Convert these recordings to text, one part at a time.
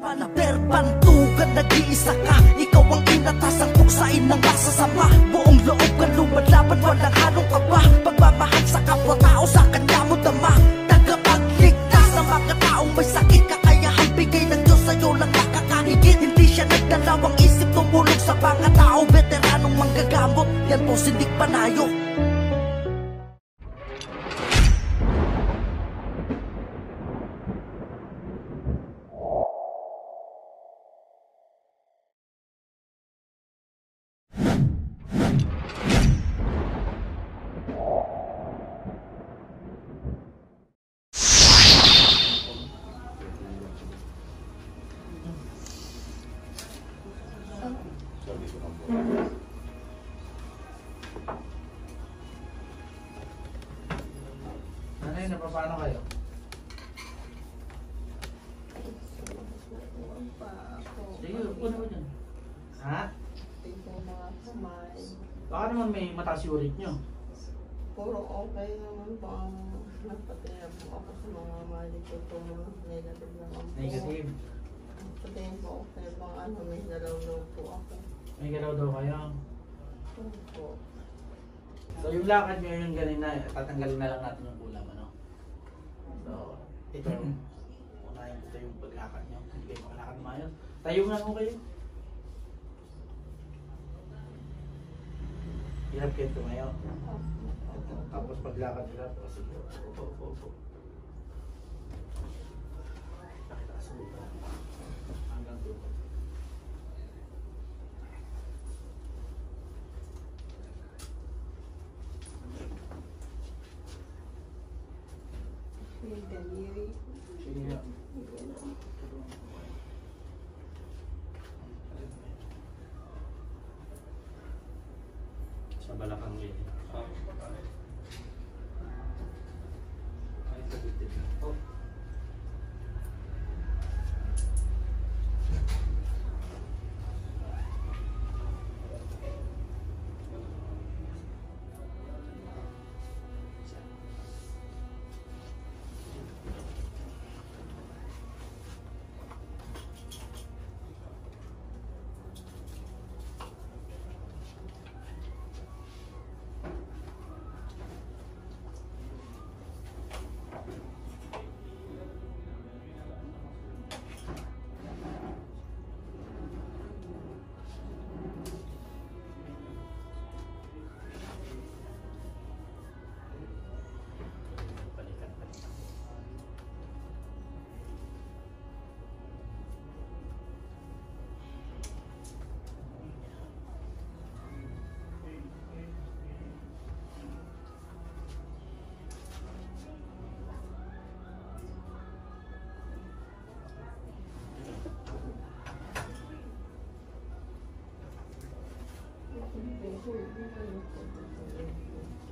Pantugan, nag-iisa ka. Ikaw ang inatasang tuksain ng masasama. Buong loob ka lumalaban, walang halong kaba. Pagmamahal sa kapwa-tao, sa kanya mo dama. Tagapagligtas ng mga taong may sakit. Kakayahang bigay ng Diyos sa'yo lang nakakahigit. Hindi siya nagdalawang isip, tumulong sa mga tao. Veteranong manggagamot, yan po si Nick Panayo. Nanay, napapano kayo? Sige, upo na ko dyan. Ha? Baka naman may mataas yung uric nyo. Puro okay naman po ang nagpatingin po ako sa mga medical po mga negative naman po. Negative? Patingin po okay bang ano, may dalaw-law po ako. May galaw daw kayo. Po. So yung lakad nyo yung ganun na, tatanggalin na lang natin yung kulam, ano? So, ito, unahin ito yung paglakad nyo. Hindi kayo makalakad maayos. Tayo nga mo kayo. Hirap kayo tumayo. Tapos paglakad nila, sige, opo. Nakitaas mo ito. Hanggang dulo. Sige nga. Sa balakang yun. Oh.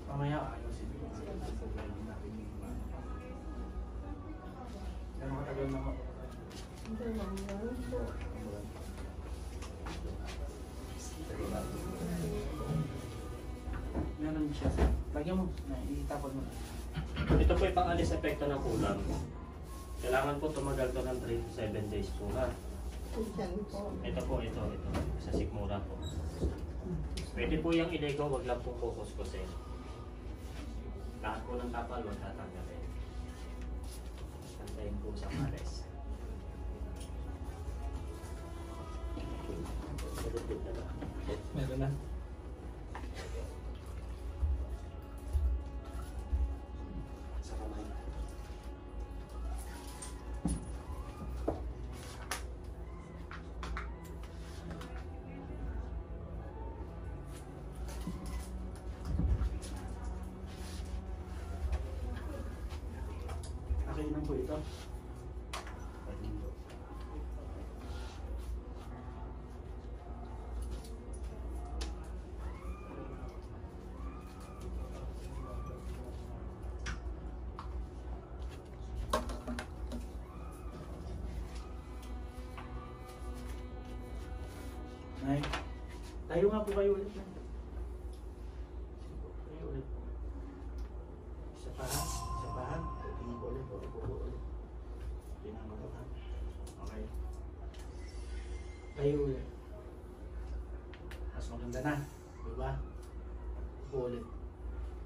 Mamaya ayusin ko. Gano'ng matagal na ako? Meron siya. Lagyan mo. Itapon mo. Ito po yung pang-alis epekto ng kulam. Kailangan po tumagal to ng 3 to 7 days po ha. Ito po, ito. Sa sikmura po. Pwede po yung ilego, wag lang po kukuskusin. Lahat po ng kapal, wag tatanggalin. Tantayin po sa mares. Meron na. Sa kamay. Nakainan po ito. Nay, tayo nga po kayo ulit. Tayo ulit. Isa pa ha? Isa pa ha? Tingnan ko ulit. Upo ulit. Tingnan ko ha? Okay. Tayo ulit. Mas maganda na. Diba? Ulit.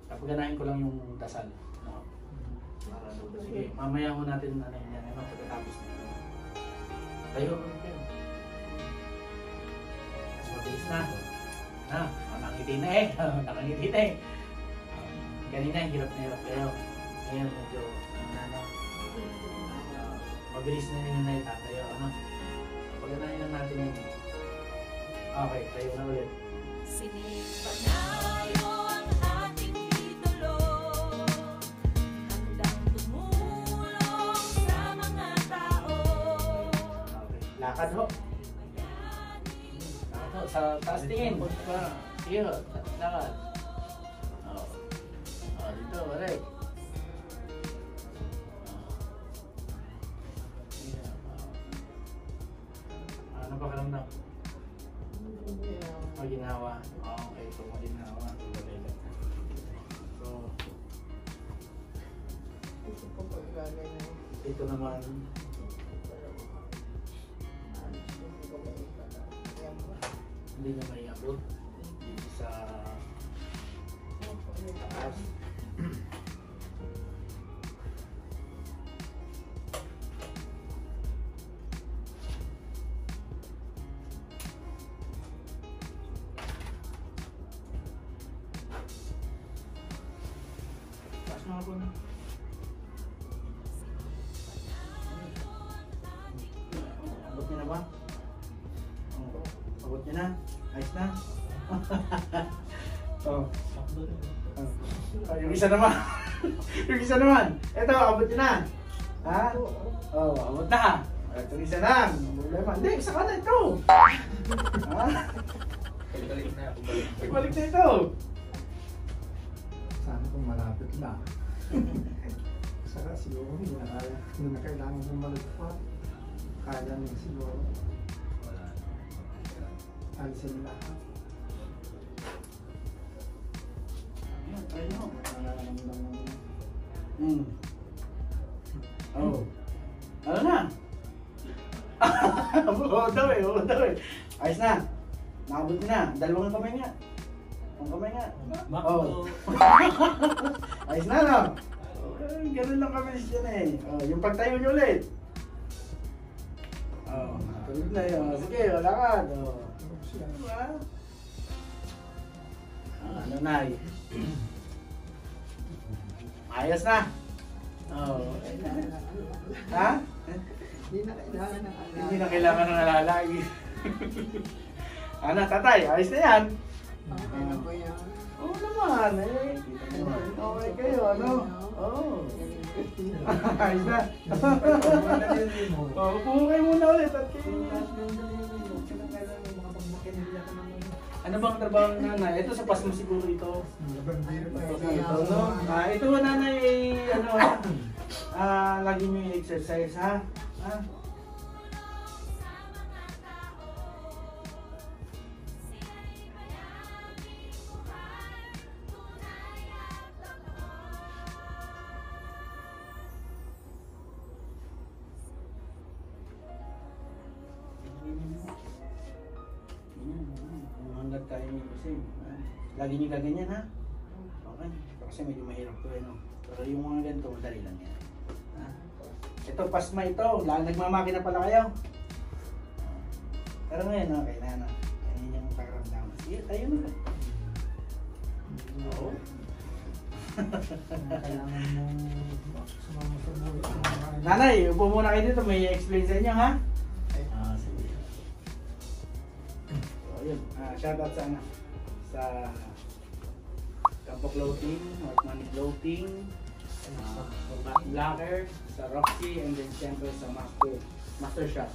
Papaganahin ko lang yung dasal. No? Para sige, mamaya mo natin ano yan. Ano pagkatapos nito. Tayo ulit kayo. Mas mabilis na. Nakangiti na eh. Nakangiti na eh. Kanina hirap na hirap kayo. Ngayon medyo mabilis na yun na itatayo. Ano? Pagkanahin lang natin yun. Okay, tayo na ulit. Sinipanayo ang ating idolo, handang tumulong sa mga tao. Okay, lakad ho. Lakad ho, sa taas tingin. Sige ho, lakad. Dito, balik. Ano pa karamdam? Maginawa. Okay, so maginawa. So, Isip ko pag gaganyan. ito naman. Hindi ko maipala. Yan ba? Hindi na may abot. Dito sa taas. Taas na ako na. Abot niya na ba? Abot niya na? Ayos na? Oh. Yung isa naman. Yung isa naman. Ito, abot niya na. Ha? Oh, abot na. Ito isa lang. Problema. Hindi, isa ka na ito. Ha? Balik na ito. Sana kung malapit lang. Saka siguro hindi na kaya. Hindi na kailangan bumalik pa. Kaya niya siguro. Alisin lahat. Ayan, try nyo. Nararamdaman mo. Oh. Ano na? Oo daw eh, oo daw eh. Ayos na. Nakabot na. Dalawang kamay nga. Ang kamay nga. Oh. Ayos na, no? Okay, ganun lang kami siya na eh. Oh, yung pagtayo nyo ulit. Oh, tuloy na yun. Sige, wala ka. Oh. Diba? Ano na eh. Ayos na. Oh. Ha? Hindi na kailangan ng alam. Hindi na kailangan ng alalagi. Ano, tatay, ayos na yan. Okay na ba yan? Oo naman, eh. Okay kayo, ano? Oo. Ayos na. Upo kayo muna ulit at kayo. Ano bang trabaho ng nanay? Ito sa pas mo siguro ito. Ito, no? Ito nanay, ano, lagi nyo yung exercise, ha? Hanggang tayo nyo kasi. Lagi nyo gaganyan, ha? Okay. Kasi medyo mahirap to, no? Pero yung mga ganito, madali lang yan. Ha? Ito, pasma ito. Nagmamakina pala kayo. Pero ngayon, okay na, no? Yan yung pakaramdaman. Sige, tayo na. Oo. Kailangan mo sumama sa buhay. Nanay, upo muna kayo dito. May explain sa inyo, ha? Sige. So, yun. Shoutout sa ano? Sa Campo Clothing, North Money Clothing, Matt Blacker, sa Roxy, and then siyempre sa Master Shop.